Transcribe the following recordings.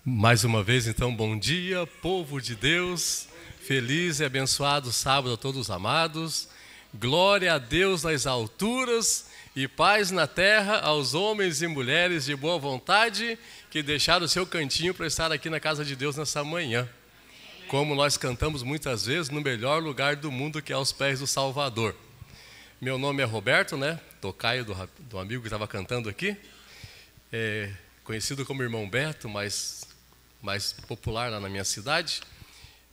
Mais uma vez, então, bom dia, povo de Deus, feliz e abençoado sábado a todos amados, glória a Deus nas alturas e paz na terra aos homens e mulheres de boa vontade que deixaram o seu cantinho para estar aqui na casa de Deus nessa manhã. Como nós cantamos muitas vezes, no melhor lugar do mundo, que é aos pés do Salvador. Meu nome é Roberto, tocaio do amigo que estava cantando aqui, conhecido como Irmão Beto, mais popular lá na minha cidade,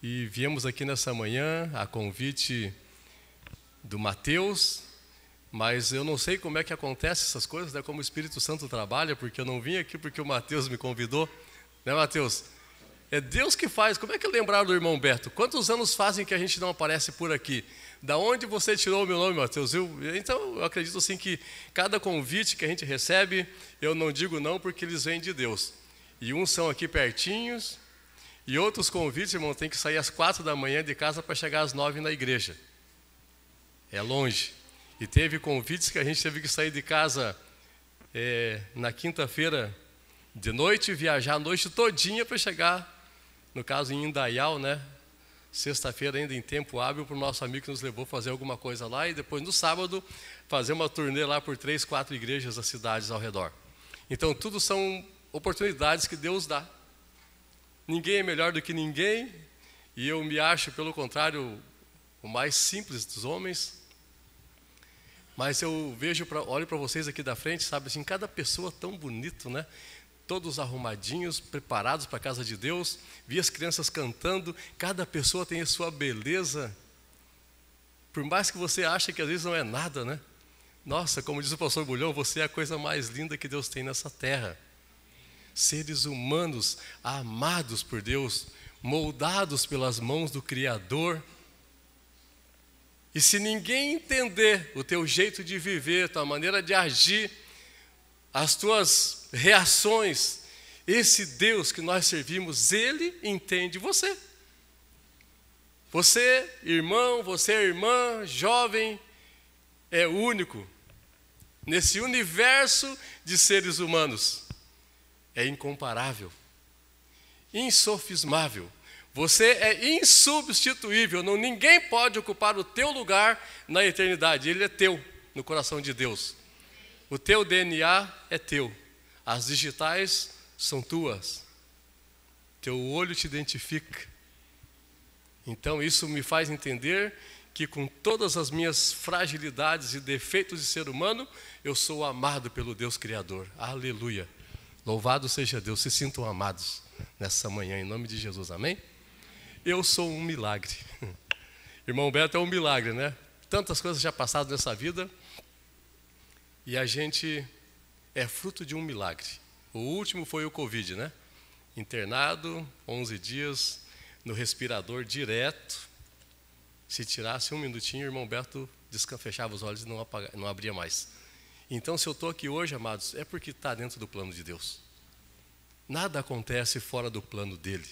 e viemos aqui nessa manhã a convite do Mateus, mas eu não sei como é que acontece essas coisas, como o Espírito Santo trabalha, porque eu não vim aqui porque o Mateus me convidou, Mateus? É Deus que faz. Como é que lembraram do Irmão Beto? Quantos anos fazem que a gente não aparece por aqui? Da onde você tirou o meu nome, Mateus? Então, eu acredito assim que cada convite que a gente recebe, eu não digo não porque eles vêm de Deus. E uns são aqui pertinhos, e outros convites, irmão, tem que sair às 4 da manhã de casa para chegar às 9 na igreja. É longe. E teve convites que a gente teve que sair de casa na quinta-feira de noite, viajar a noite todinha para chegar, no caso em Indaial, sexta-feira ainda em tempo hábil, para o nosso amigo que nos levou a fazer alguma coisa lá, e depois no sábado fazer uma turnê lá por 3, 4 igrejas das cidades ao redor. Então tudo são oportunidades que Deus dá. Ninguém é melhor do que ninguém, e eu me acho, pelo contrário, o mais simples dos homens. Mas eu olho para vocês aqui da frente, sabe assim, cada pessoa tão bonito, Todos arrumadinhos, preparados para a casa de Deus. Vi as crianças cantando, cada pessoa tem a sua beleza. Por mais que você ache que às vezes não é nada, Nossa, como diz o pastor Bulhão, você é a coisa mais linda que Deus tem nessa terra. Seres humanos, amados por Deus, moldados pelas mãos do Criador. E se ninguém entender o teu jeito de viver, a tua maneira de agir, as tuas reações, esse Deus que nós servimos, Ele entende você. Você, irmão, você, irmã, jovem, é único nesse universo de seres humanos. É incomparável, insofismável. Você é insubstituível. Ninguém pode ocupar o teu lugar na eternidade. Ele é teu no coração de Deus. O teu DNA é teu. As digitais são tuas. Teu olho te identifica. Então isso me faz entender que com todas as minhas fragilidades e defeitos de ser humano, eu sou amado pelo Deus Criador. Aleluia. Louvado seja Deus. Se sintam amados nessa manhã, em nome de Jesus. Amém? Eu sou um milagre. Irmão Beto é um milagre, Tantas coisas já passaram nessa vida. E a gente é fruto de um milagre. O último foi o Covid, Internado, 11 dias, no respirador direto. Se tirasse um minutinho, o irmão Beto fechava os olhos e não abria mais. Então, se eu estou aqui hoje, amados, é porque está dentro do plano de Deus. Nada acontece fora do plano dele.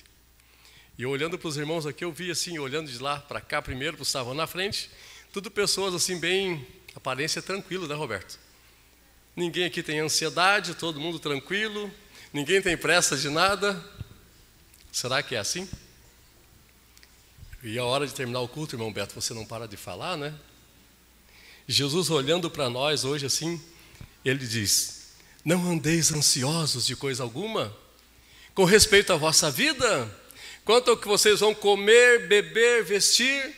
E olhando para os irmãos aqui, eu vi assim, olhando de lá para cá primeiro, para o estavam na frente, tudo pessoas assim bem, aparência tranquila, Roberto? Ninguém aqui tem ansiedade, todo mundo tranquilo, ninguém tem pressa de nada. Será que é assim? E a hora de terminar o culto, irmão Beto, você não para de falar, Jesus olhando para nós hoje assim, Ele diz: não andeis ansiosos de coisa alguma, com respeito à vossa vida, quanto ao que vocês vão comer, beber, vestir.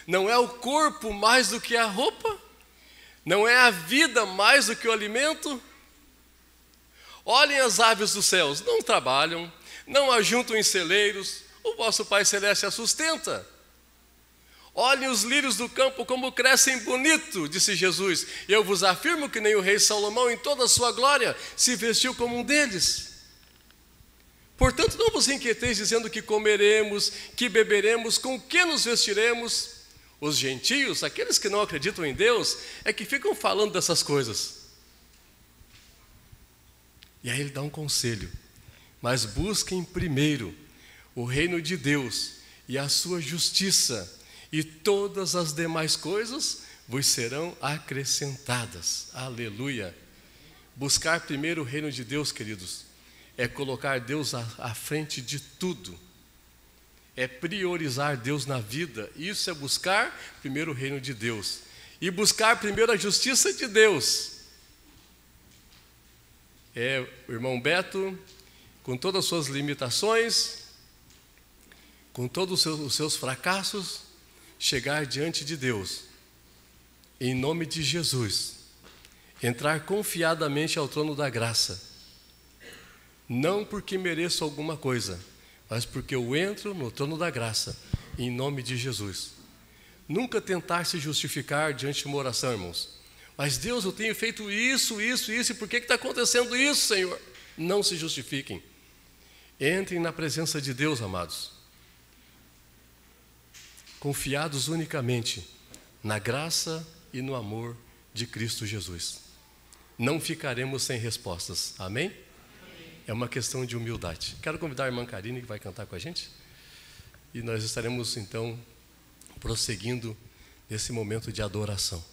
Não é o corpo mais do que a roupa? Não é a vida mais do que o alimento? Olhem as aves dos céus, não trabalham, não ajuntam em celeiros, o vosso Pai Celeste a sustenta. Olhem os lírios do campo como crescem bonito, disse Jesus. Eu vos afirmo que nem o rei Salomão em toda a sua glória se vestiu como um deles. Portanto, não vos inquieteis dizendo que comeremos, que beberemos, com que nos vestiremos. Os gentios, aqueles que não acreditam em Deus, é que ficam falando dessas coisas. E aí ele dá um conselho: mas busquem primeiro o reino de Deus e a sua justiça, e todas as demais coisas vos serão acrescentadas. Aleluia. Buscar primeiro o reino de Deus, queridos, é colocar Deus à frente de tudo. É priorizar Deus na vida. Isso é buscar primeiro o reino de Deus. E buscar primeiro a justiça de Deus. O irmão Beto, com todas as suas limitações, com todos os seus fracassos, chegar diante de Deus, em nome de Jesus, entrar confiadamente ao trono da graça, não porque mereço alguma coisa, mas porque eu entro no trono da graça, em nome de Jesus. Nunca tentar se justificar diante de uma oração, irmãos. Mas Deus, eu tenho feito isso, e por que está acontecendo isso, Senhor? Não se justifiquem. Entrem na presença de Deus, amados. Confiados unicamente na graça e no amor de Cristo Jesus. Não ficaremos sem respostas. Amém? Amém. É uma questão de humildade. Quero convidar a irmã Karine, que vai cantar com a gente. E nós estaremos, então, prosseguindo nesse momento de adoração.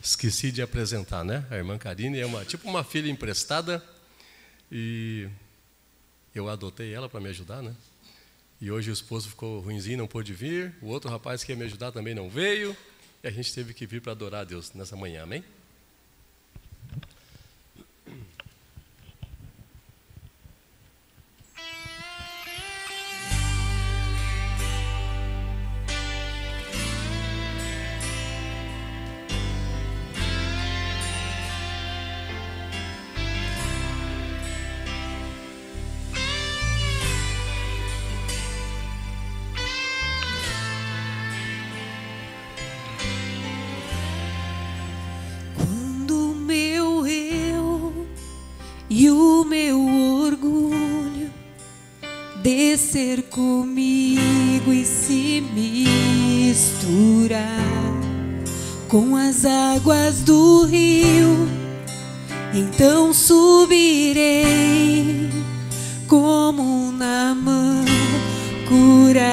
Esqueci de apresentar, né? A irmã Karine é tipo uma filha emprestada e eu adotei ela para me ajudar, né? E hoje o esposo ficou ruinzinho, não pôde vir. O outro rapaz que ia me ajudar também não veio. E a gente teve que vir para adorar a Deus nessa manhã, amém? E o meu orgulho descer comigo e se misturar com as águas do rio, então subirei como um Naamã curado.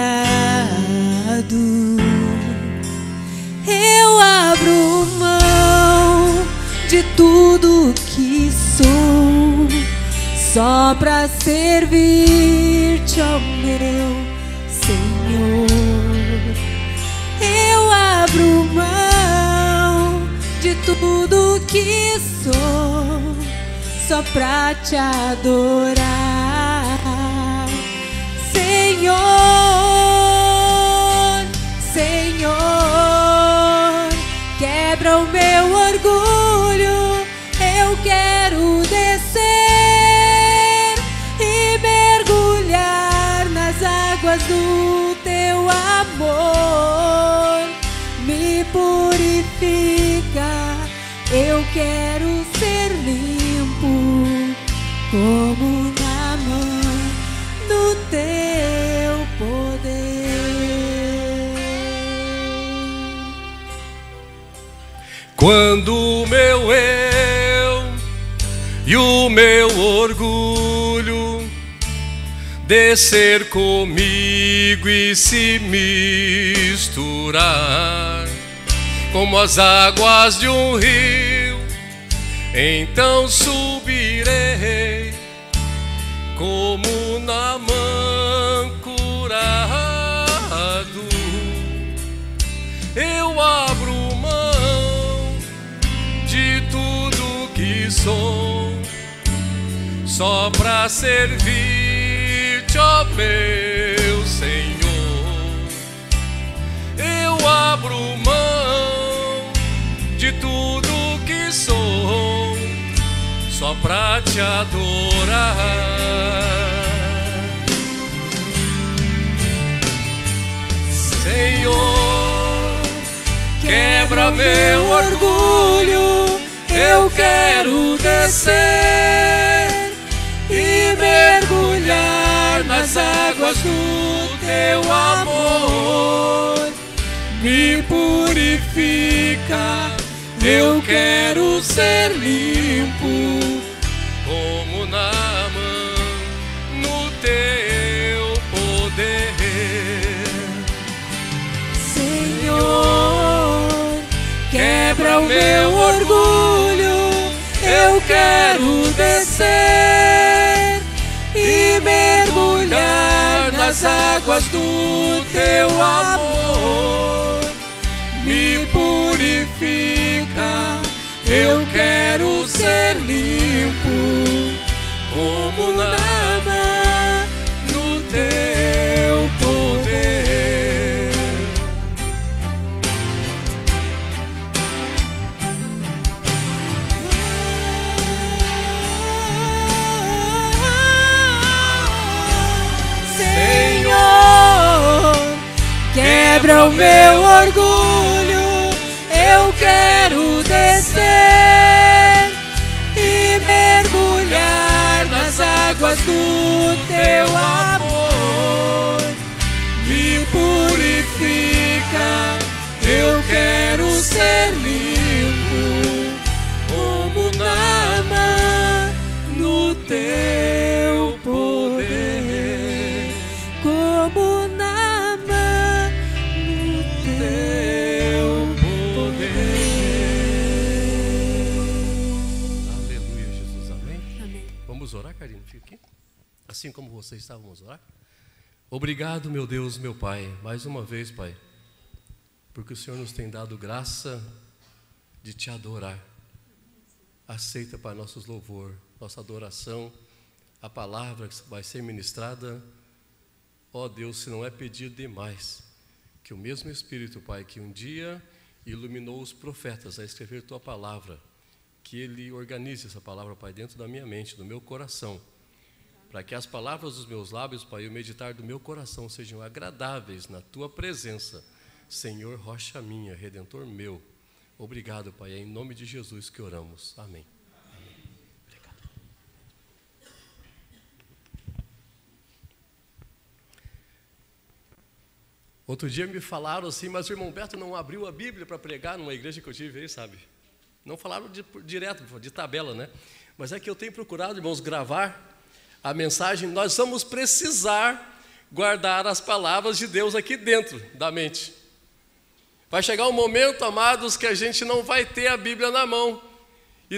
Eu abro mão de tudo que sou, só para servir-te, ó meu Senhor. Eu abro mão de tudo que sou, só para te adorar, Senhor, Senhor. Quebra o meu orgulho, eu quero descer e mergulhar nas águas do teu amor. Me purifica, eu quero ser limpo como Naamã no teu poder. Quando o meu eu e o meu orgulho descer comigo e se misturar como as águas de um rio, então subirei como Naamã curado. Eu abro mão de tudo que sou, só pra servir-te, ó meu Senhor. Eu abro mão de tudo que sou, só pra te adorar. Senhor, quebra meu orgulho, eu quero descer e mergulhar nas águas do teu amor. Me purifica, eu quero ser limpo como Naamã no teu poder. meu orgulho, eu quero descer e mergulhar nas águas do teu amor. Me purifica, eu quero ser limpo como Naamã no teu poder. Senhor, quebra o meu orgulho, eu quero descer e mergulhar nas águas do teu amor. Me purifica, eu quero ser limpo como Naamã no teu poder, como Naamã no teu poder. Aleluia, Jesus, amém? Amém. Vamos orar, Karine? Fica aqui. Assim como você está, vamos orar. Obrigado, meu Deus, meu Pai, mais uma vez, Pai, porque o Senhor nos tem dado graça de Te adorar. Aceita, Pai, nossos louvor, nossa adoração, a palavra que vai ser ministrada. Ó Deus, se não é pedido demais, que o mesmo Espírito, Pai, que um dia iluminou os profetas a escrever Tua palavra, que Ele organize essa palavra, Pai, dentro da minha mente, do meu coração, para que as palavras dos meus lábios, Pai, e o meditar do meu coração sejam agradáveis na Tua presença, Senhor, rocha minha, Redentor meu. Obrigado, Pai, é em nome de Jesus que oramos. Amém. Amém. Obrigado. Outro dia me falaram assim, mas o irmão Beto não abriu a Bíblia para pregar numa igreja que eu tive aí, sabe? Não falaram direto, de tabela, né? Mas é que eu tenho procurado, irmãos, gravar a mensagem. Nós vamos precisar guardar as palavras de Deus aqui dentro da mente. Vai chegar um momento, amados, que a gente não vai ter a Bíblia na mão. E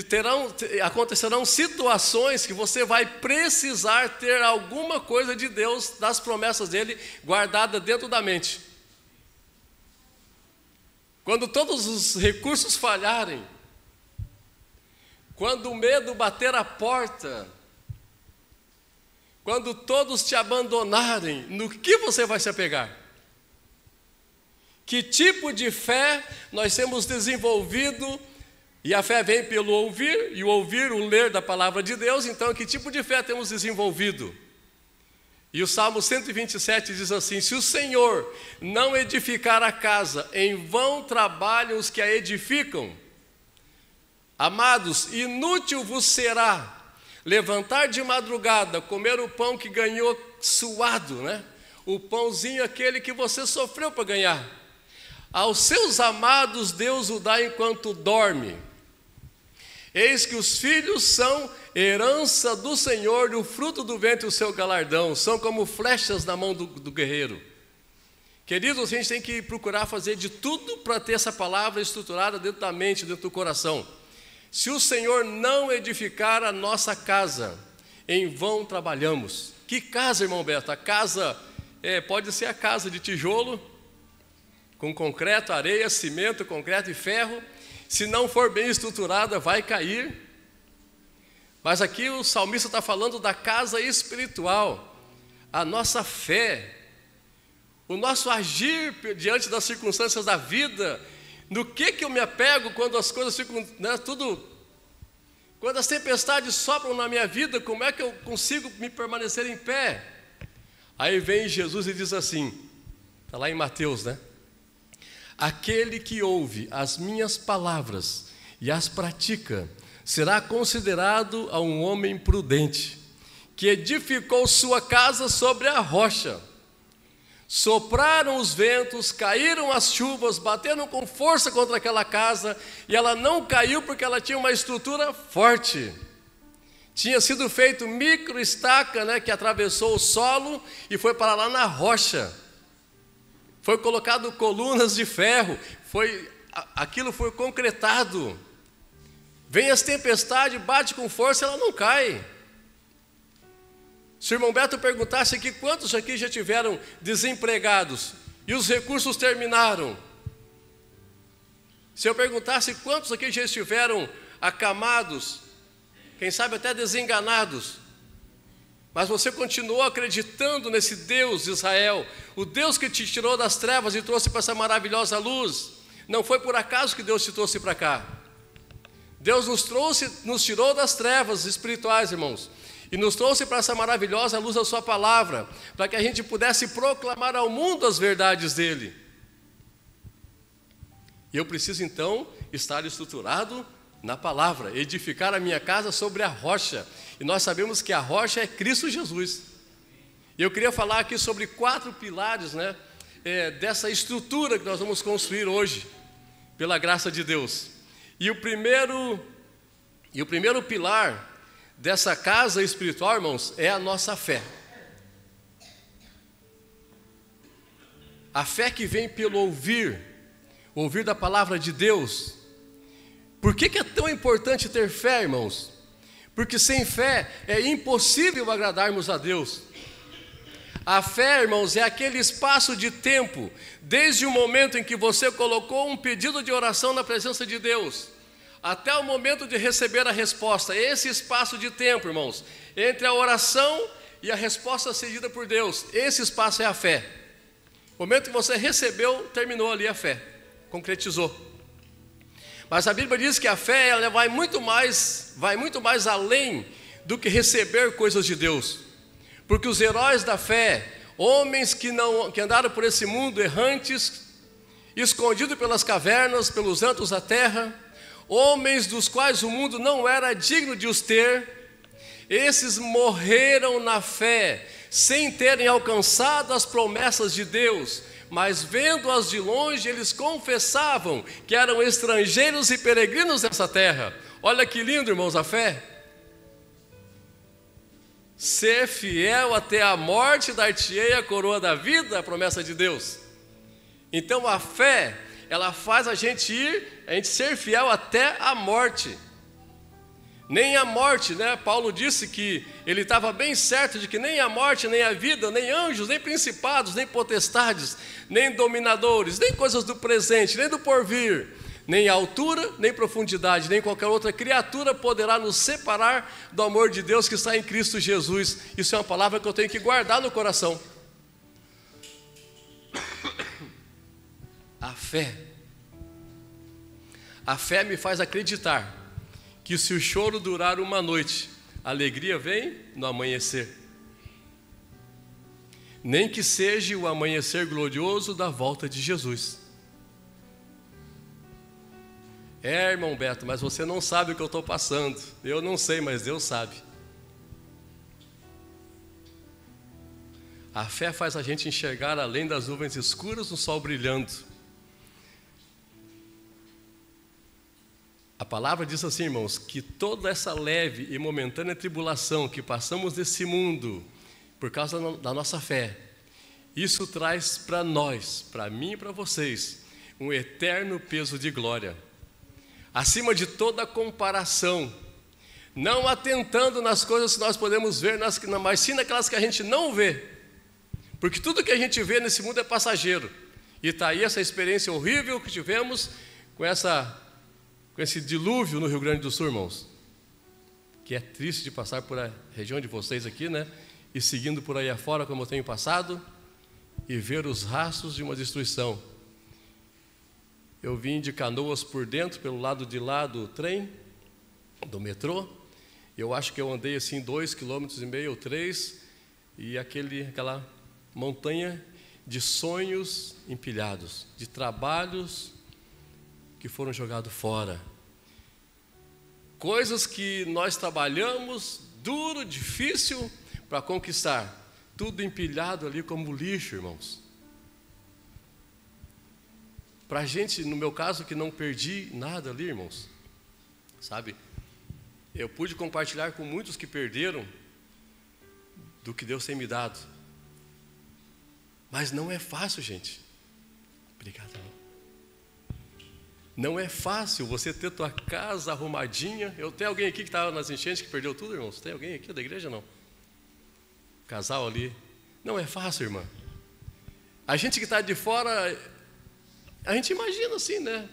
acontecerão situações que você vai precisar ter alguma coisa de Deus, das promessas dele, guardada dentro da mente. Quando todos os recursos falharem, quando o medo bater a porta, quando todos te abandonarem, no que você vai se apegar? Que tipo de fé nós temos desenvolvido? E a fé vem pelo ouvir, e o ouvir, o ler da palavra de Deus. Então, que tipo de fé temos desenvolvido? E o Salmo 127 diz assim: se o Senhor não edificar a casa, em vão trabalham os que a edificam. Amados, inútil vos será levantar de madrugada, comer o pão que ganhou suado, né? O pãozinho aquele que você sofreu para ganhar. Aos seus amados Deus o dá enquanto dorme. Eis que os filhos são herança do Senhor, e o fruto do ventre o seu galardão. São como flechas na mão do guerreiro. Queridos, a gente tem que procurar fazer de tudo para ter essa palavra estruturada dentro da mente, dentro do coração. Se o Senhor não edificar a nossa casa, em vão trabalhamos. Que casa, irmão Beto? A casa pode ser a casa de tijolo, com concreto, areia, cimento, concreto e ferro. Se não for bem estruturada, vai cair. Mas aqui o salmista está falando da casa espiritual, a nossa fé, o nosso agir diante das circunstâncias da vida. No que eu me apego quando as coisas ficam, né, tudo... Quando as tempestades sopram na minha vida, como é que eu consigo me permanecer em pé? Aí vem Jesus e diz assim, está lá em Mateus, né? Aquele que ouve as minhas palavras e as pratica, será considerado a um homem prudente, que edificou sua casa sobre a rocha. Sopraram os ventos, caíram as chuvas, bateram com força contra aquela casa, e ela não caiu porque ela tinha uma estrutura forte. Tinha sido feito microestaca, né, que atravessou o solo e foi para lá na rocha. Foi colocado colunas de ferro, foi aquilo foi concretado. Vem as tempestades, bate com força, ela não cai. Se o irmão Beto perguntasse aqui, quantos aqui já tiveram desempregados e os recursos terminaram? Se eu perguntasse quantos aqui já estiveram acamados, quem sabe até desenganados, mas você continuou acreditando nesse Deus de Israel, o Deus que te tirou das trevas e trouxe para essa maravilhosa luz. Não foi por acaso que Deus te trouxe para cá. Deus nos tirou das trevas espirituais, irmãos, e nos trouxe para essa maravilhosa luz da sua palavra, para que a gente pudesse proclamar ao mundo as verdades dele. E eu preciso então estar estruturado na palavra, edificar a minha casa sobre a rocha. E nós sabemos que a rocha é Cristo Jesus. E eu queria falar aqui sobre 4 pilares, né, dessa estrutura que nós vamos construir hoje, pela graça de Deus. E o primeiro pilar dessa casa espiritual, irmãos, é a nossa fé. A fé que vem pelo ouvir da palavra de Deus. Por que é tão importante ter fé, irmãos? Porque sem fé é impossível agradarmos a Deus. A fé, irmãos, é aquele espaço de tempo, desde o momento em que você colocou um pedido de oração na presença de Deus, até o momento de receber a resposta. Esse espaço de tempo, irmãos, entre a oração e a resposta cedida por Deus, esse espaço é a fé. O momento que você recebeu, terminou ali a fé, concretizou. Mas a Bíblia diz que a fé, ela vai muito mais além do que receber coisas de Deus. Porque os heróis da fé, homens que andaram por esse mundo errantes, escondidos pelas cavernas, pelos antros da terra, homens dos quais o mundo não era digno de os ter, esses morreram na fé, sem terem alcançado as promessas de Deus, mas vendo-as de longe, eles confessavam que eram estrangeiros e peregrinos nessa terra. Olha que lindo, irmãos, a fé. Ser fiel até a morte, dar-te-ei a coroa da vida, a promessa de Deus. Então a fé, ela faz a gente ser fiel até a morte. Nem a morte, né? Paulo disse que ele estava bem certo de que nem a morte, nem a vida, nem anjos, nem principados, nem potestades, nem dominadores, nem coisas do presente, nem do porvir, nem altura, nem profundidade, nem qualquer outra criatura poderá nos separar do amor de Deus que está em Cristo Jesus. Isso é uma palavra que eu tenho que guardar no coração. A fé me faz acreditar que se o choro durar uma noite, a alegria vem no amanhecer. Nem que seja o amanhecer glorioso da volta de Jesus. Irmão Beto, mas você não sabe o que eu estou passando. Eu não sei, mas Deus sabe. A fé faz a gente enxergar além das nuvens escuras, o sol brilhando. A palavra diz assim, irmãos, que toda essa leve e momentânea tribulação que passamos nesse mundo, por causa da nossa fé, isso traz para nós, para mim e para vocês, um eterno peso de glória. Acima de toda comparação, não atentando nas coisas que nós podemos ver, mas sim naquelas que a gente não vê. Porque tudo que a gente vê nesse mundo é passageiro. E está aí essa experiência horrível que tivemos com esse dilúvio no Rio Grande do Sul, irmãos. Que é triste de passar por a região de vocês aqui, né? E seguindo por aí afora, como eu tenho passado, e ver os rastros de uma destruição. Eu vim de Canoas por dentro, pelo lado de lá do trem, do metrô. Eu acho que eu andei assim 2,5 km ou 3, e aquela montanha de sonhos empilhados, de trabalhos que foram jogados fora. Coisas que nós trabalhamos duro, difícil para conquistar, tudo empilhado ali como lixo, irmãos. Para a gente, no meu caso, que não perdi nada ali, irmãos, sabe? Eu pude compartilhar com muitos que perderam do que Deus tem me dado. Mas não é fácil, gente. Obrigado, irmão. Não é fácil você ter tua casa arrumadinha. Eu tenho alguém aqui que estava nas enchentes que perdeu tudo, irmãos? Tem alguém aqui da igreja? Não. Casal ali. Não é fácil, irmã. A gente que está de fora, a gente imagina assim, né?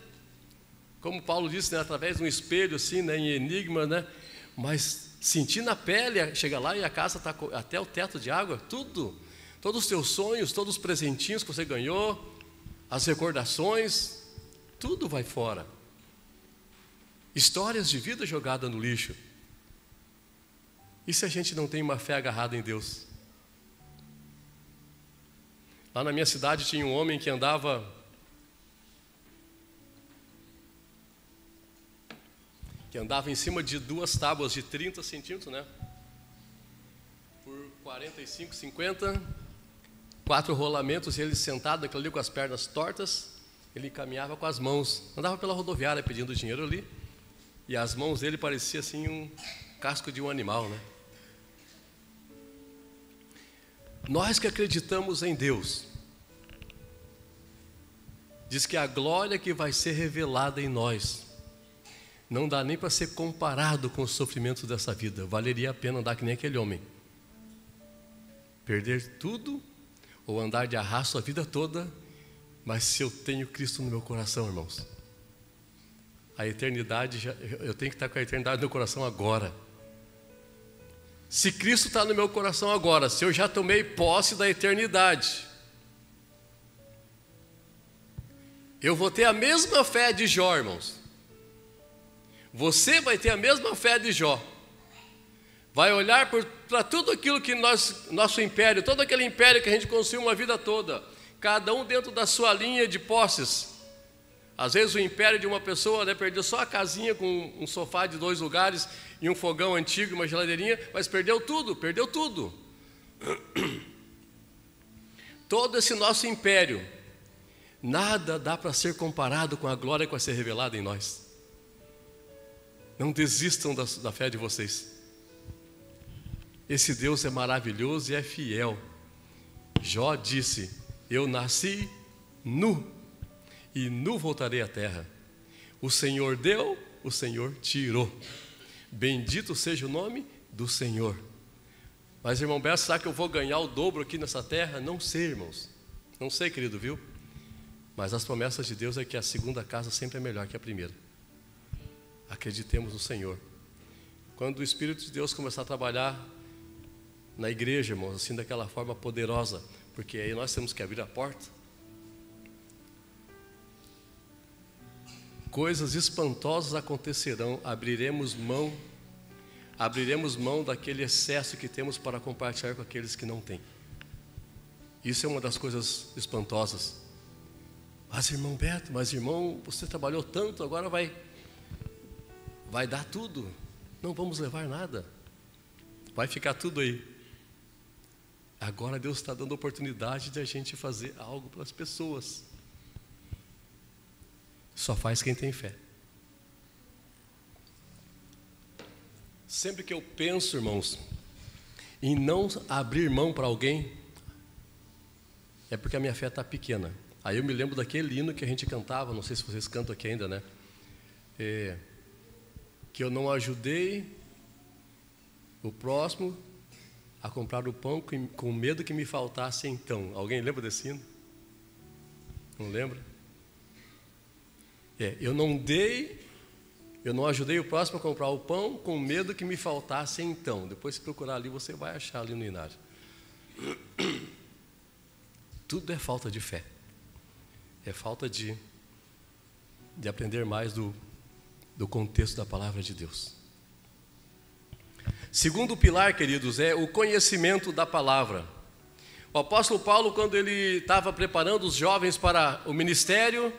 Como Paulo disse, né? Através de um espelho, assim, né? Em enigma, né? Mas sentir na pele, chega lá e a casa está até o teto de água, tudo. Todos os teus sonhos, todos os presentinhos que você ganhou, as recordações, tudo vai fora. Histórias de vida jogadas no lixo. E se a gente não tem uma fé agarrada em Deus? Lá na minha cidade tinha um homem que andava em cima de 2 tábuas de 30 centímetros, né? Por 45, 50, 4 rolamentos, e ele sentado naquilo ali com as pernas tortas, ele caminhava com as mãos, andava pela rodoviária pedindo dinheiro ali, e as mãos dele pareciam assim um casco de um animal, né? Nós que acreditamos em Deus, diz que a glória que vai ser revelada em nós não dá nem para ser comparado com os sofrimentos dessa vida. Valeria a pena andar que nem aquele homem, perder tudo ou andar de arrasto a vida toda, mas se eu tenho Cristo no meu coração, irmãos, a eternidade, eu tenho que estar com a eternidade no meu coração agora. Se Cristo está no meu coração agora, se eu já tomei posse da eternidade, eu vou ter a mesma fé de Jó, irmãos. Você vai ter a mesma fé de Jó. Vai olhar para tudo aquilo que nosso império, todo aquele império que a gente construiu uma vida toda, cada um dentro da sua linha de posses. Às vezes o império de uma pessoa, né, perdeu só a casinha com um sofá de 2 lugares e um fogão antigo, uma geladeirinha, mas perdeu tudo, perdeu tudo. Todo esse nosso império, nada dá para ser comparado com a glória que vai ser revelada em nós. Não desistam da fé de vocês. Esse Deus é maravilhoso e é fiel. Jó disse: eu nasci nu, e nu voltarei à terra. O Senhor deu, o Senhor tirou. Bendito seja o nome do Senhor. Mas, irmão Beto, será que eu vou ganhar o dobro aqui nessa terra? Não sei, irmãos. Não sei, querido, viu? Mas as promessas de Deus é que a segunda casa sempre é melhor que a primeira. Acreditemos no Senhor. Quando o Espírito de Deus começar a trabalhar na igreja, irmãos, assim daquela forma poderosa, porque aí nós temos que abrir a porta, coisas espantosas acontecerão. Abriremos mão daquele excesso que temos para compartilhar com aqueles que não têm. Isso é uma das coisas espantosas. Mas, irmão Beto, você trabalhou tanto, agora vai dar tudo. Não vamos levar nada, vai ficar tudo aí. Agora Deus está dando oportunidade de a gente fazer algo para as pessoas. Só faz quem tem fé. Sempre que eu penso, irmãos, em não abrir mão para alguém, é porque a minha fé está pequena. Aí eu me lembro daquele hino que a gente cantava, não sei se vocês cantam aqui ainda, né? Que eu não ajudei o próximo a comprar o pão com medo que me faltasse então. Alguém lembra desse hino? Não lembra? Eu não ajudei o próximo a comprar o pão com medo que me faltasse então. Depois, se procurar ali, você vai achar ali no Inário. Tudo é falta de fé. É falta de aprender mais do contexto da palavra de Deus. Segundo pilar, queridos, é o conhecimento da palavra. O apóstolo Paulo, quando ele estava preparando os jovens para o ministério,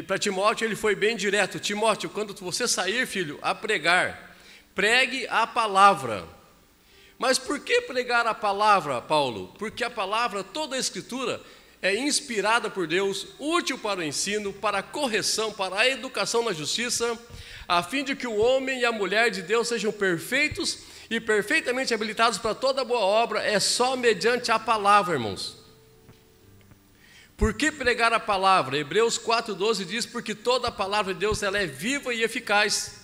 para Timóteo, ele foi bem direto. Timóteo, quando você sair, filho, a pregar, pregue a palavra. Mas por que pregar a palavra, Paulo? Porque a palavra, toda a Escritura, é inspirada por Deus, útil para o ensino, para a correção, para a educação na justiça, a fim de que o homem e a mulher de Deus sejam perfeitos e perfeitamente habilitados para toda boa obra. É só mediante a palavra, irmãos. Por que pregar a palavra? Hebreus 4,12 diz, porque toda a palavra de Deus ela é viva e eficaz.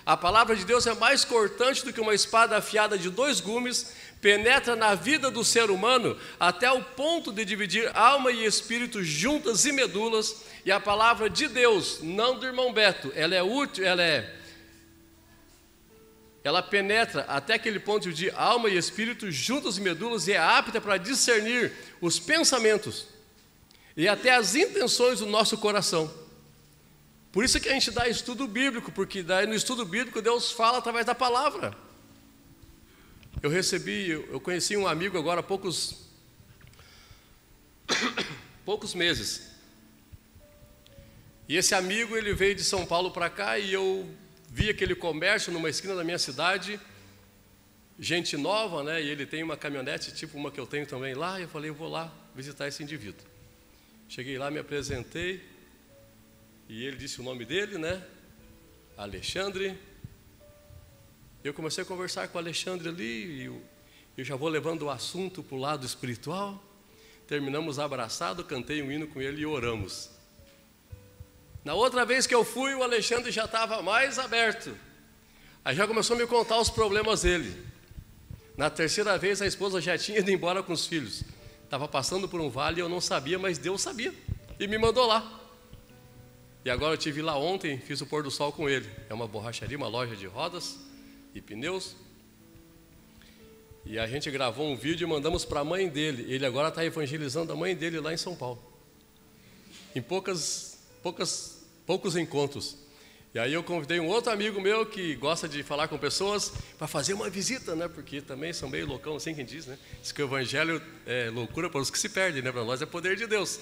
A palavra de Deus é mais cortante do que uma espada afiada de 2 gumes, penetra na vida do ser humano até o ponto de dividir alma e espírito, juntas e medulas. E a palavra de Deus, não do irmão Beto, ela é útil, ela penetra até aquele ponto de alma e espírito, juntas e medulas, e é apta para discernir os pensamentos e até as intenções do nosso coração. Por isso que a gente dá estudo bíblico, porque daí no estudo bíblico Deus fala através da palavra. Eu conheci um amigo agora há poucos meses. E esse amigo, ele veio de São Paulo para cá e eu vi aquele comércio numa esquina da minha cidade, gente nova, né? E ele tem uma caminhonete, tipo uma que eu tenho também lá, e eu falei, eu vou lá visitar esse indivíduo. Cheguei lá, me apresentei, e ele disse o nome dele, né? Alexandre. Eu comecei a conversar com o Alexandre ali, e eu já vou levando o assunto para o lado espiritual. Terminamos abraçado, cantei um hino com ele e oramos. Na outra vez que eu fui, o Alexandre já estava mais aberto. Aí já começou a me contar os problemas dele. Na terceira vez, a esposa já tinha ido embora com os filhos. Estava passando por um vale e eu não sabia, mas Deus sabia. E me mandou lá. E agora eu estive lá ontem, fiz o pôr do sol com ele. É uma borracharia, uma loja de rodas e pneus. E a gente gravou um vídeo e mandamos para a mãe dele. Ele agora está evangelizando a mãe dele lá em São Paulo. Em poucos encontros. E aí eu convidei um outro amigo meu que gosta de falar com pessoas para fazer uma visita, né? Porque também são meio loucão, assim quem diz, né? Diz que o evangelho é loucura para os que se perdem, né? Para nós é poder de Deus.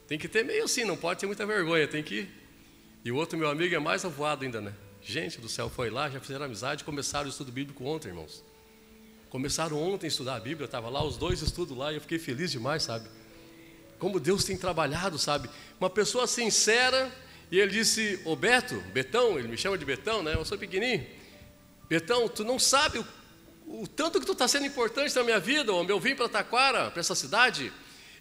Tem que ter meio assim, não pode ter muita vergonha, tem que ir. E o outro meu amigo é mais avoado ainda, né? Gente do céu, foi lá, já fizeram amizade, começaram o estudo bíblico ontem, irmãos. Começaram ontem a estudar a Bíblia, estava lá os dois estudos lá e eu fiquei feliz demais, sabe? Como Deus tem trabalhado, sabe? Uma pessoa sincera, e ele disse, ô Betão, ele me chama de Betão, né? Eu sou pequenininho. Betão, tu não sabe o tanto que tu está sendo importante na minha vida, homem. Eu vim para Taquara, para essa cidade,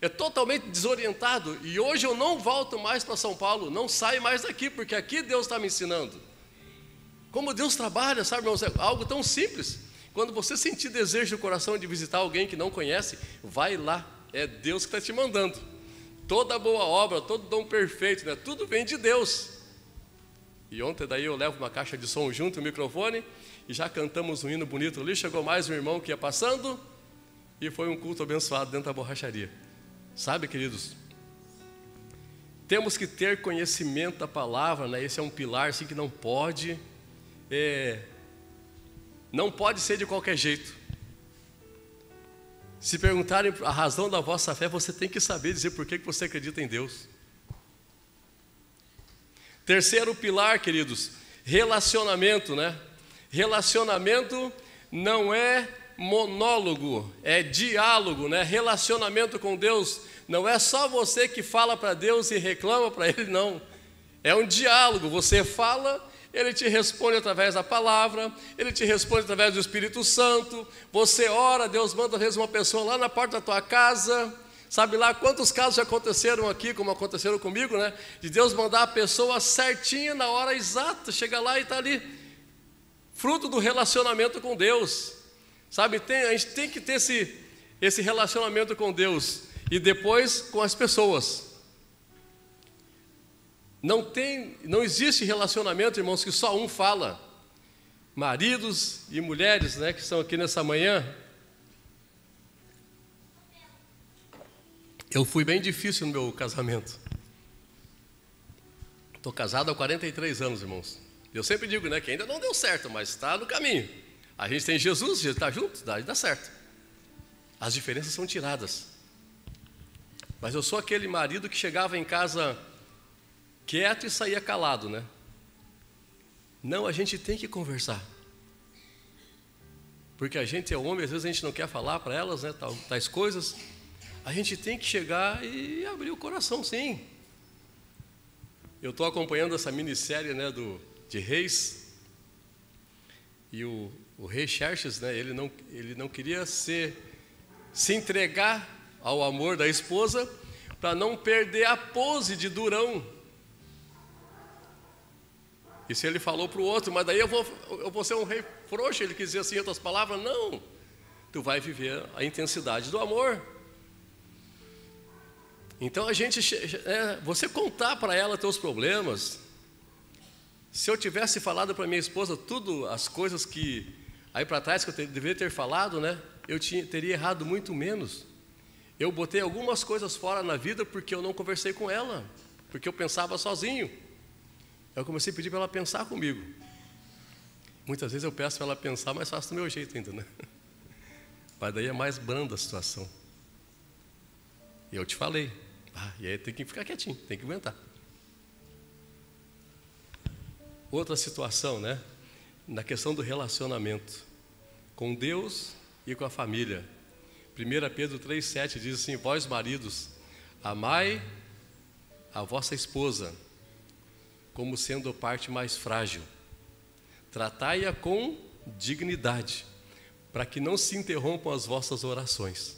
é totalmente desorientado, e hoje eu não volto mais para São Paulo, não saio mais daqui, porque aqui Deus está me ensinando. Como Deus trabalha, sabe, irmãos? É algo tão simples. Quando você sentir desejo do coração de visitar alguém que não conhece, vai lá, é Deus que está te mandando. Toda boa obra, todo dom perfeito, né? Tudo vem de Deus. E ontem daí eu levo uma caixa de som junto, o microfone, e já cantamos um hino bonito ali, chegou mais um irmão que ia passando, e foi um culto abençoado dentro da borracharia. Sabe, queridos, temos que ter conhecimento da palavra, né? Esse é um pilar assim, que não pode ser de qualquer jeito. Se perguntarem a razão da vossa fé, você tem que saber dizer por que você acredita em Deus. Terceiro pilar, queridos, relacionamento, né? Relacionamento não é monólogo, é diálogo, né? Relacionamento com Deus não é só você que fala para Deus e reclama para Ele, não. É um diálogo, você fala, Ele te responde através da palavra, Ele te responde através do Espírito Santo, você ora, Deus manda às vezes uma pessoa lá na porta da tua casa, sabe lá quantos casos já aconteceram aqui, como aconteceram comigo, né? De Deus mandar a pessoa certinha na hora exata, chega lá e está ali, fruto do relacionamento com Deus, sabe? A gente tem que ter esse relacionamento com Deus e depois com as pessoas. Não existe relacionamento, irmãos, que só um fala. Maridos e mulheres, né, que estão aqui nessa manhã. Eu fui bem difícil no meu casamento. Estou casado há 43 anos, irmãos. Eu sempre digo, né, que ainda não deu certo, mas está no caminho. A gente tem Jesus, Jesus está junto, dá certo. As diferenças são tiradas. Mas eu sou aquele marido que chegava em casa quieto e saía calado, né? Não, a gente tem que conversar. Porque a gente é homem, às vezes a gente não quer falar para elas, né, tais coisas. A gente tem que chegar e abrir o coração, sim. Eu estou acompanhando essa minissérie, né, de Reis. E o rei Xerxes, né, ele não queria se entregar ao amor da esposa, para não perder a pose de durão. E se ele falou para o outro, mas daí eu vou ser um rei frouxo, ele quis dizer assim, em outras palavras, não. Tu vai viver a intensidade do amor. Então você contar para ela teus problemas. Se eu tivesse falado para minha esposa tudo, as coisas que aí para trás que eu deveria ter falado, né? Eu teria errado muito menos. Eu botei algumas coisas fora na vida porque eu não conversei com ela, porque eu pensava sozinho. Eu comecei a pedir para ela pensar comigo. Muitas vezes eu peço para ela pensar, mas faço do meu jeito ainda, né? Mas daí é mais branda a situação. E eu te falei. E aí tem que ficar quietinho, tem que aguentar. Outra situação, né? Na questão do relacionamento com Deus e com a família. 1 Pedro 3,7 diz assim: vós maridos, amai a vossa esposa como sendo a parte mais frágil. Tratai-a com dignidade, para que não se interrompam as vossas orações.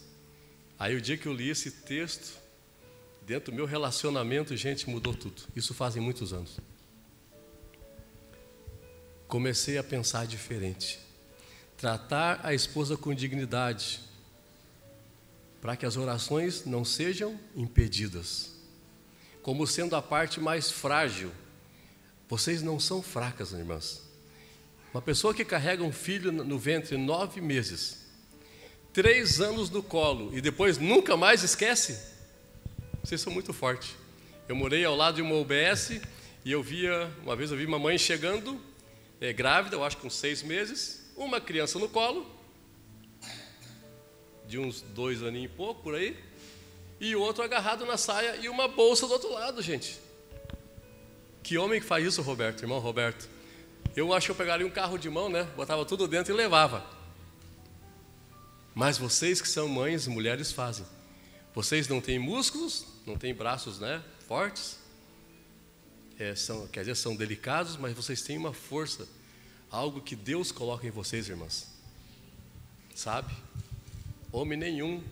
Aí o dia que eu li esse texto, dentro do meu relacionamento, gente, mudou tudo. Isso fazem muitos anos. Comecei a pensar diferente. Tratar a esposa com dignidade, para que as orações não sejam impedidas. Como sendo a parte mais frágil. Vocês não são fracas, irmãs. Uma pessoa que carrega um filho no ventre 9 meses, 3 anos no colo e depois nunca mais esquece, vocês são muito fortes. Eu morei ao lado de uma UBS e uma vez eu vi uma mãe chegando, grávida, eu acho que com 6 meses, uma criança no colo, de uns 2 aninhos e pouco, por aí, e o outro agarrado na saia e uma bolsa do outro lado, gente. Que homem que faz isso, Roberto, irmão Roberto? Eu acho que eu pegaria um carro de mão, né? Botava tudo dentro e levava. Mas vocês que são mães, mulheres fazem. Vocês não têm músculos, não têm braços, né, fortes. Quer dizer, são delicados, mas vocês têm uma força. Algo que Deus coloca em vocês, irmãs. Sabe? Homem nenhum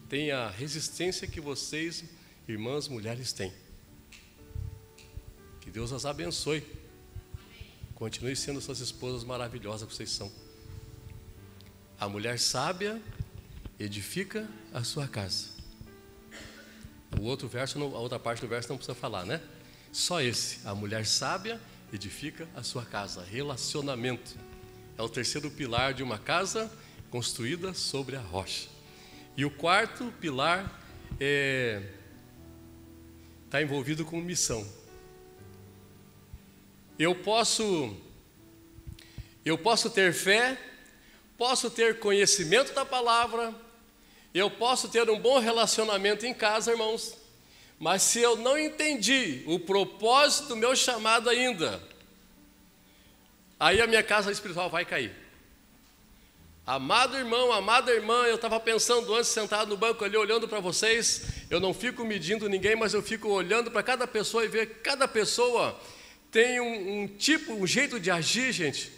tem a resistência que vocês, irmãs, mulheres, têm. Que Deus as abençoe. Continue sendo suas esposas maravilhosas que vocês são. A mulher sábia edifica a sua casa. O outro verso, a outra parte do verso não precisa falar, né? Só esse. A mulher sábia edifica a sua casa. Relacionamento. É o terceiro pilar de uma casa construída sobre a rocha. E o quarto pilar está envolvido com missão. Eu posso ter fé, posso ter conhecimento da palavra, eu posso ter um bom relacionamento em casa, irmãos, mas se eu não entendi o propósito do meu chamado ainda, aí a minha casa espiritual vai cair. Amado irmão, amada irmã, eu estava pensando antes, sentado no banco ali, olhando para vocês, eu não fico medindo ninguém, mas eu fico olhando para cada pessoa e ver que cada pessoa tem um jeito de agir, gente.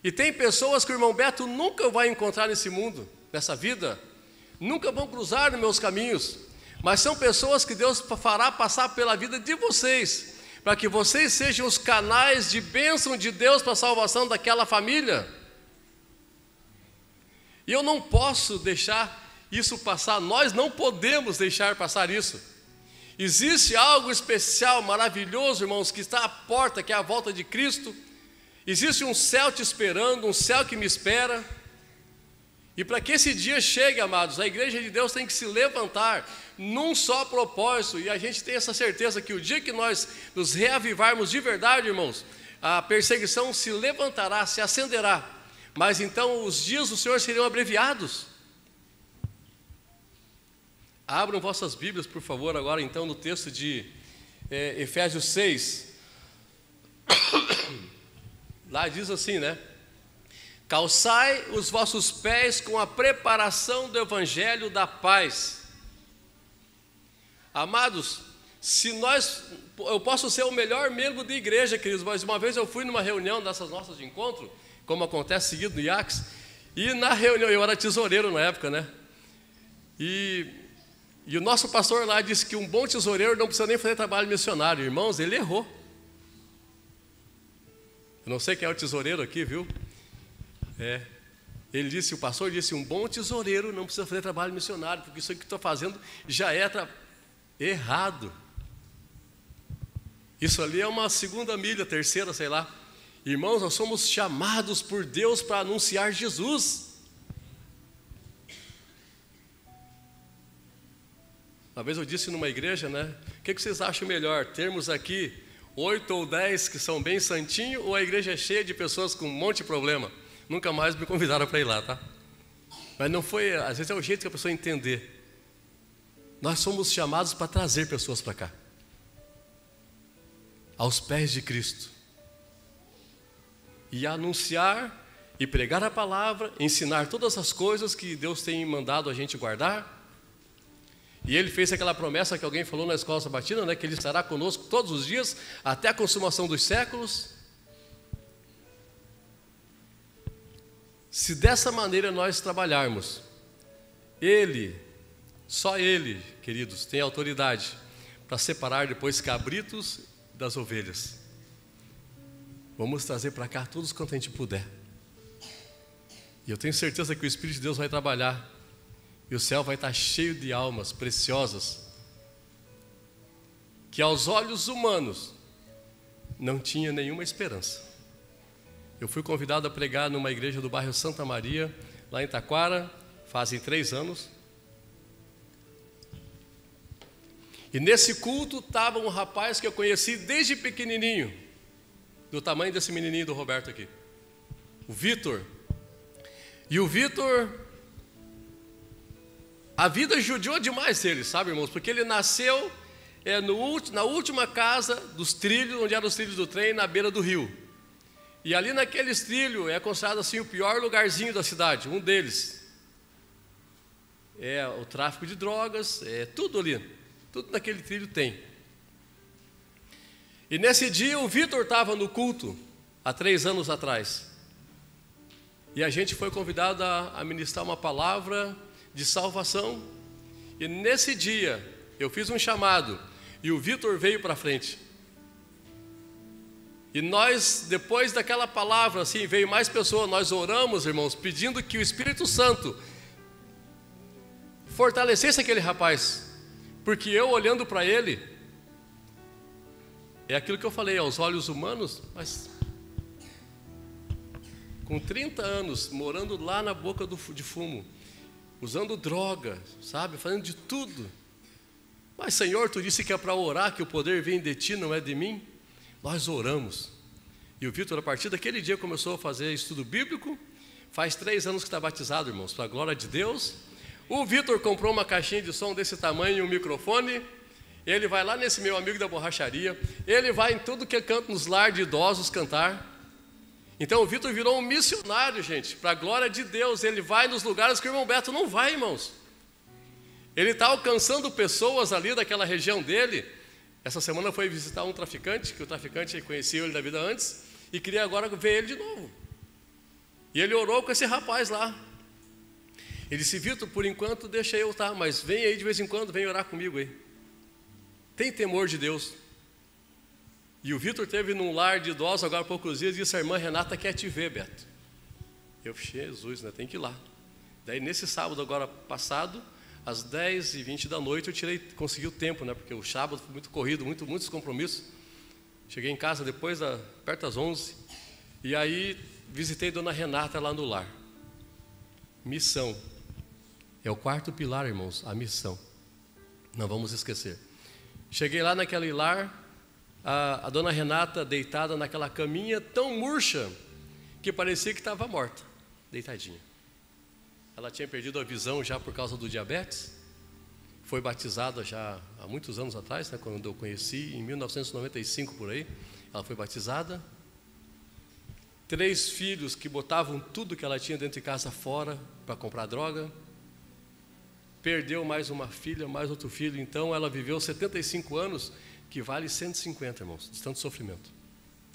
E tem pessoas que o irmão Beto nunca vai encontrar nesse mundo, nessa vida, nunca vão cruzar nos meus caminhos, mas são pessoas que Deus fará passar pela vida de vocês, para que vocês sejam os canais de bênção de Deus para a salvação daquela família. E eu não posso deixar isso passar, nós não podemos deixar passar isso. Existe algo especial, maravilhoso, irmãos, que está à porta, que é a volta de Cristo. Existe um céu te esperando, um céu que me espera. E para que esse dia chegue, amados, a igreja de Deus tem que se levantar num só propósito. E a gente tem essa certeza que o dia que nós nos reavivarmos de verdade, irmãos, a perseguição se levantará, se acenderá. Mas então os dias do Senhor seriam abreviados. Abram vossas Bíblias, por favor, agora então no texto de Efésios 6. Lá diz assim, né? Calçai os vossos pés com a preparação do evangelho da paz. Amados, eu posso ser o melhor membro de igreja, queridos, mas uma vez eu fui numa reunião dessas nossas de encontro, como acontece seguido no IACS, e na reunião, eu era tesoureiro na época, né? E E o nosso pastor lá disse que um bom tesoureiro não precisa nem fazer trabalho missionário. Irmãos, ele errou. Eu não sei quem é o tesoureiro aqui, viu? O pastor disse, um bom tesoureiro não precisa fazer trabalho missionário, porque isso que estou fazendo já é errado. Isso ali é uma segunda milha, terceira, sei lá. Irmãos, nós somos chamados por Deus para anunciar Jesus. Uma vez eu disse numa igreja, né? O que vocês acham melhor? Termos aqui 8 ou 10 que são bem santinhos, ou a igreja é cheia de pessoas com um monte de problema? Nunca mais me convidaram para ir lá, tá? Mas não foi, às vezes é o jeito que a pessoa entender. Nós somos chamados para trazer pessoas para cá, aos pés de Cristo, e anunciar e pregar a palavra, ensinar todas as coisas que Deus tem mandado a gente guardar. E Ele fez aquela promessa que alguém falou na escola sabatina, né, que Ele estará conosco todos os dias, até a consumação dos séculos. Se dessa maneira nós trabalharmos, Ele, só Ele, queridos, tem autoridade para separar depois cabritos das ovelhas. Vamos trazer para cá todos quanto a gente puder. E eu tenho certeza que o Espírito de Deus vai trabalhar. E o céu vai estar cheio de almas preciosas, que aos olhos humanos não tinha nenhuma esperança. Eu fui convidado a pregar numa igreja do bairro Santa Maria, lá em Taquara, fazem 3 anos. E nesse culto estava um rapaz que eu conheci desde pequenininho, do tamanho desse menininho do Roberto aqui, o Vitor. E o Vitor, a vida judiou demais dele, sabe, irmãos? Porque ele nasceu na última casa dos trilhos, onde eram os trilhos do trem, na beira do rio. E ali naqueles trilhos é considerado assim o pior lugarzinho da cidade, um deles. É o tráfico de drogas, é tudo ali, tudo naquele trilho tem. E nesse dia o Vitor estava no culto, há 3 anos atrás. E a gente foi convidado a ministrar uma palavra de salvação. E nesse dia eu fiz um chamado e o Vitor veio para frente. E nós, depois daquela palavra, assim, veio mais pessoas, nós oramos, irmãos, pedindo que o Espírito Santo fortalecesse aquele rapaz. Porque eu olhando para ele, é aquilo que eu falei, aos olhos humanos, mas com 30 anos, morando lá na boca de fumo, usando droga, sabe, fazendo de tudo. Mas Senhor, Tu disse que é para orar, que o poder vem de Ti, não é de mim. Nós oramos. E o Vitor, a partir daquele dia, começou a fazer estudo bíblico. Faz 3 anos que está batizado, irmãos, para a glória de Deus. O Vitor comprou uma caixinha de som desse tamanho e um microfone. Ele vai lá nesse meu amigo da borracharia. Ele vai em tudo que é canto nos lar de idosos cantar. Então o Vitor virou um missionário, gente, para a glória de Deus. Ele vai nos lugares que o irmão Beto não vai, irmãos. Ele está alcançando pessoas ali daquela região dele. Essa semana foi visitar um traficante, que o traficante conhecia ele da vida antes, e queria agora ver ele de novo. E ele orou com esse rapaz lá. Ele disse, Vitor, por enquanto deixa eu, tá, mas vem aí de vez em quando, vem orar comigo aí. Tem temor de Deus. E o Vitor teve num lar de idosos agora há poucos dias e disse, a irmã Renata quer te ver, Beto. Eu, Jesus, né, tem que ir lá. Daí nesse sábado agora passado, às 10h20 da noite, consegui o tempo, né, porque o sábado foi muito corrido, muitos compromissos. Cheguei em casa depois, perto das 11, e aí visitei Dona Renata lá no lar. Missão. É o 4º pilar, irmãos, a missão. Não vamos esquecer. Cheguei lá naquele lar, a Dona Renata deitada naquela caminha tão murcha que parecia que estava morta, deitadinha. Ela tinha perdido a visão já por causa do diabetes. Foi batizada já há muitos anos atrás, né, quando eu conheci, em 1995 por aí. Ela foi batizada. 3 filhos que botavam tudo que ela tinha dentro de casa fora para comprar droga. Perdeu mais uma filha, mais outro filho. Então ela viveu 75 anos, que vale 150, irmãos, de tanto sofrimento.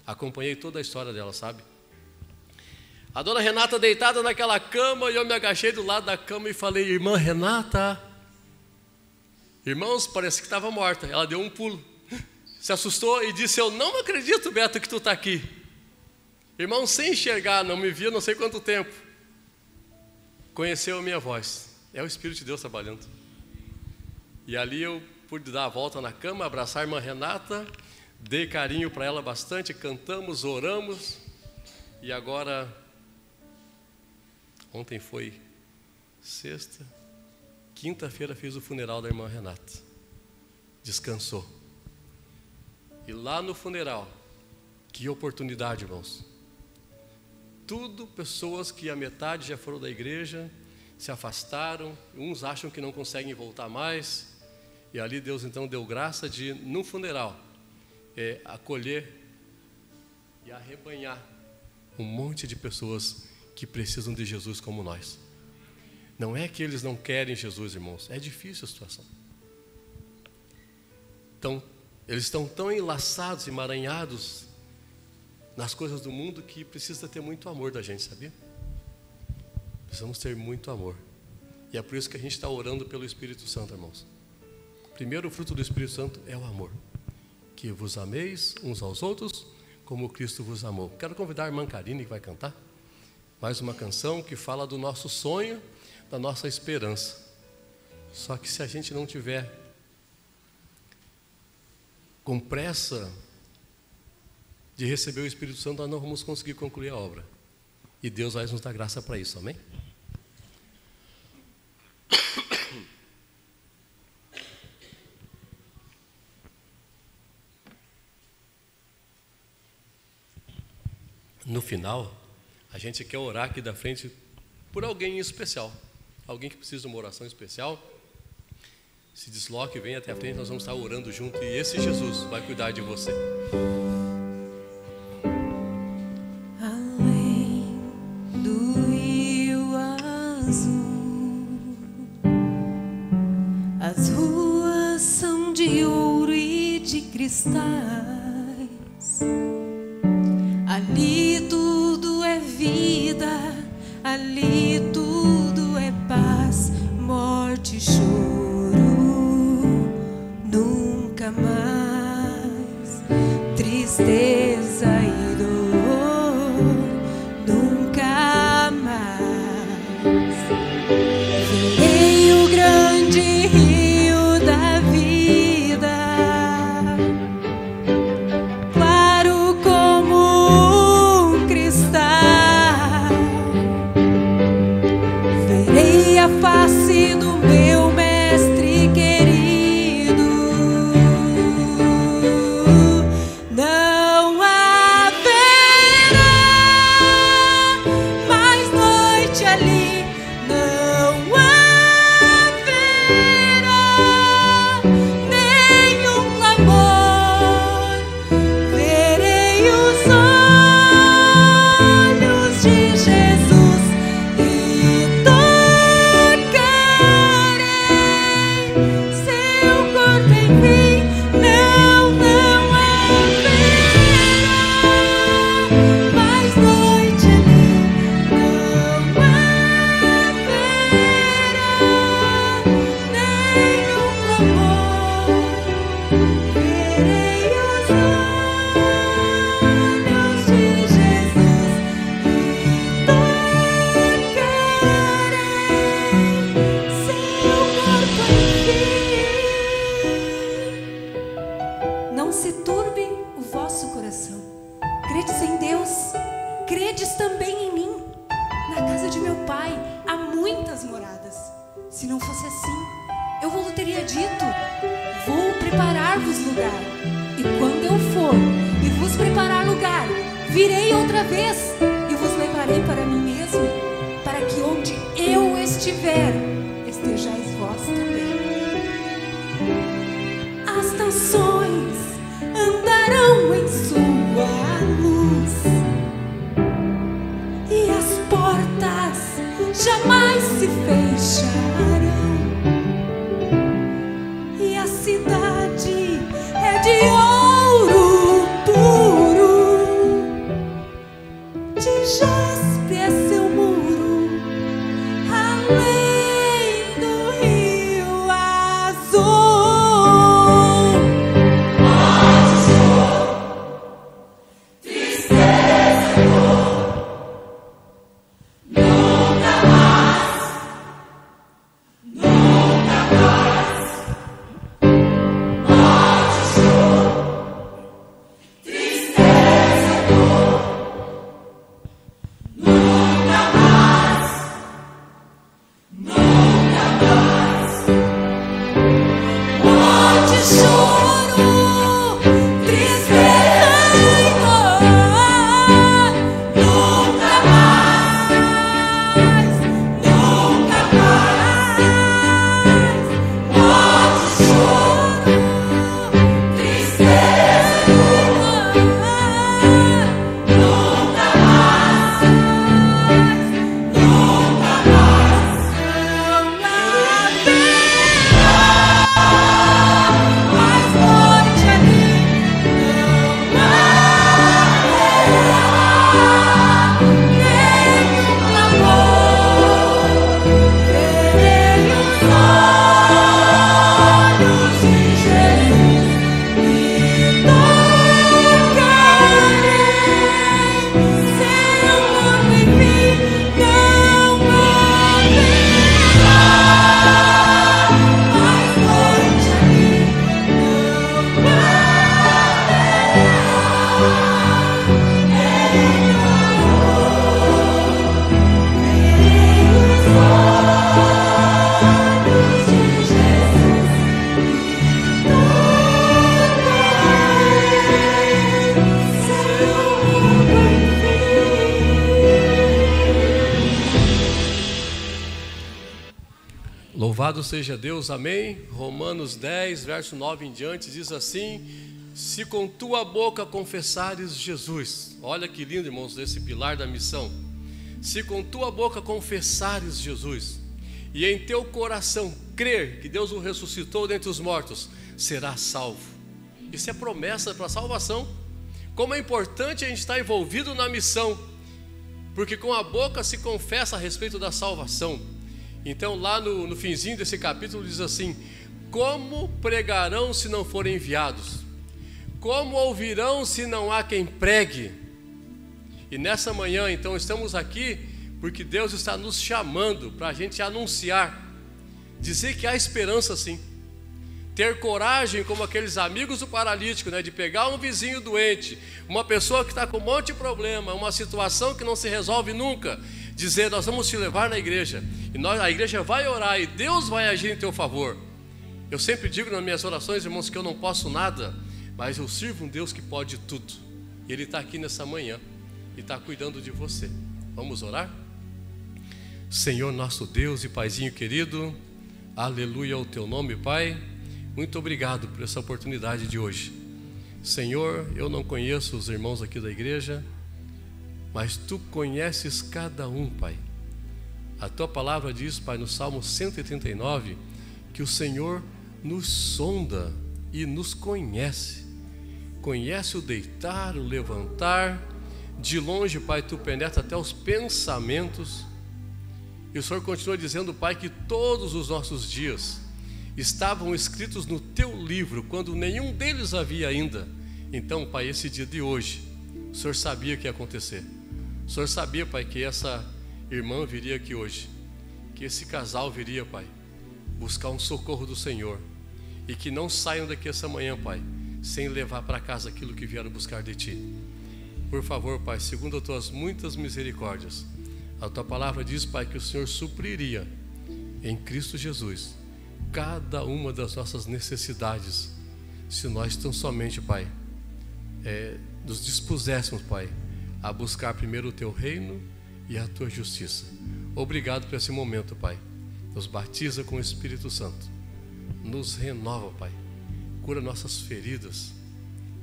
Acompanhei toda a história dela, sabe? A Dona Renata deitada naquela cama, e eu me agachei do lado da cama e falei, irmã Renata, Irmãos, parece que estava morta. Ela deu um pulo, se assustou e disse: eu não acredito, Beto, que tu está aqui. Irmão, sem enxergar, não me via não sei quanto tempo, conheceu a minha voz. É o Espírito de Deus trabalhando. E ali eu pude dar a volta na cama, abraçar a irmã Renata, dei carinho para ela bastante, cantamos, oramos. E agora, ontem foi sexta, quinta-feira fiz o funeral da irmã Renata. Descansou. E lá no funeral, que oportunidade, irmãos. Tudo pessoas que a metade já foram da igreja, se afastaram, uns acham que não conseguem voltar mais. E ali Deus então deu graça de, no funeral, acolher e arrebanhar um monte de pessoas que precisam de Jesus como nós. Não é que eles não querem Jesus, irmãos, é difícil a situação. Então, eles estão tão enlaçados, emaranhados nas coisas do mundo que precisa ter muito amor da gente, sabia? Precisamos ter muito amor. E é por isso que a gente está orando pelo Espírito Santo, irmãos. Primeiro, o fruto do Espírito Santo é o amor. Que vos ameis uns aos outros, como Cristo vos amou. Quero convidar a irmã Karine, que vai cantar mais uma canção que fala do nosso sonho, da nossa esperança. Só que se a gente não tiver com pressa de receber o Espírito Santo, nós não vamos conseguir concluir a obra. E Deus vai nos dar graça para isso, amém? No final, a gente quer orar aqui da frente por alguém em especial. Alguém que precisa de uma oração especial. Se desloque e venha até a frente, nós vamos estar orando junto. E esse Jesus vai cuidar de você. Além do rio azul, as ruas são de ouro e de cristais. Ali tudo é vida, ali tudo é paz, morte e choro, nunca mais, tristeza e dor, nunca mais. Verei o grande rio da vida, claro como um cristal. Verei a face do meu mestre querido. Não haverá mais noite ali, não haverá nenhum clamor. Verei os olhos de Jesus e tocarei seu corpo, enfim. Não haverá mais noite ali, não haverá nenhum clamor. Verei os olhos de Jesus e tocarei seu corpo, enfim. Não se turbe o vosso coração. Credes em Deus, credes também em mim. Na casa de meu pai há muitas moradas. Se não fosse assim, eu vos teria dito: vou preparar-vos lugar. E quando eu for e vos preparar lugar, virei outra vez e vos levarei para mim mesmo, para que onde eu estiver, estejais vós também. As nações andarão em sua luz, e as portas jamais se fecharão, e a cidade é de ouro puro, de jaspe é seu muro, além do rio azul. Louvado seja Deus, amém? Romanos 10, verso 9 em diante, diz assim: se com tua boca confessares Jesus, olha que lindo, irmãos, esse pilar da missão. Se com tua boca confessares Jesus, e em teu coração crer que Deus o ressuscitou dentre os mortos, serás salvo. Isso é promessa para a salvação. Como é importante a gente estar envolvido na missão, porque com a boca se confessa a respeito da salvação. Então lá no finzinho desse capítulo diz assim: como pregarão se não forem enviados? Como ouvirão se não há quem pregue? E nessa manhã então estamos aqui porque Deus está nos chamando para a gente anunciar, dizer que há esperança sim. Ter coragem como aqueles amigos do paralítico, né, de pegar um vizinho doente, uma pessoa que está com um monte de problema, uma situação que não se resolve nunca, dizer: nós vamos te levar na igreja, e a igreja vai orar e Deus vai agir em teu favor. Eu sempre digo nas minhas orações, irmãos, que eu não posso nada, mas eu sirvo um Deus que pode tudo, e Ele está aqui nessa manhã e está cuidando de você. Vamos orar? Senhor nosso Deus e Paizinho querido, aleluia ao teu nome, Pai. Muito obrigado por essa oportunidade de hoje. Senhor, eu não conheço os irmãos aqui da igreja, mas Tu conheces cada um, Pai. A Tua palavra diz, Pai, no Salmo 139, que o Senhor nos sonda e nos conhece. Conhece o deitar, o levantar. De longe, Pai, Tu penetra até os pensamentos. E o Senhor continua dizendo, Pai, que todos os nossos dias estavam escritos no Teu livro, quando nenhum deles havia ainda. Então, Pai, esse dia de hoje, o Senhor sabia o que ia acontecer. O Senhor sabia, Pai, que essa irmã viria aqui hoje, que esse casal viria, Pai, buscar um socorro do Senhor, e que não saiam daqui essa manhã, Pai, sem levar para casa aquilo que vieram buscar de Ti. Por favor, Pai, segundo as Tuas muitas misericórdias, a Tua palavra diz, Pai, que o Senhor supriria em Cristo Jesus cada uma das nossas necessidades, se nós tão somente, Pai, nos dispuséssemos, Pai, a buscar primeiro o Teu reino e a Tua justiça. Obrigado por esse momento, Pai. Nos batiza com o Espírito Santo, nos renova, Pai, cura nossas feridas.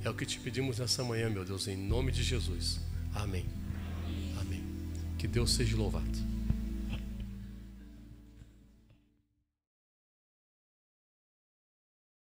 É o que Te pedimos nessa manhã, meu Deus, em nome de Jesus. Amém. Amém. Que Deus seja louvado.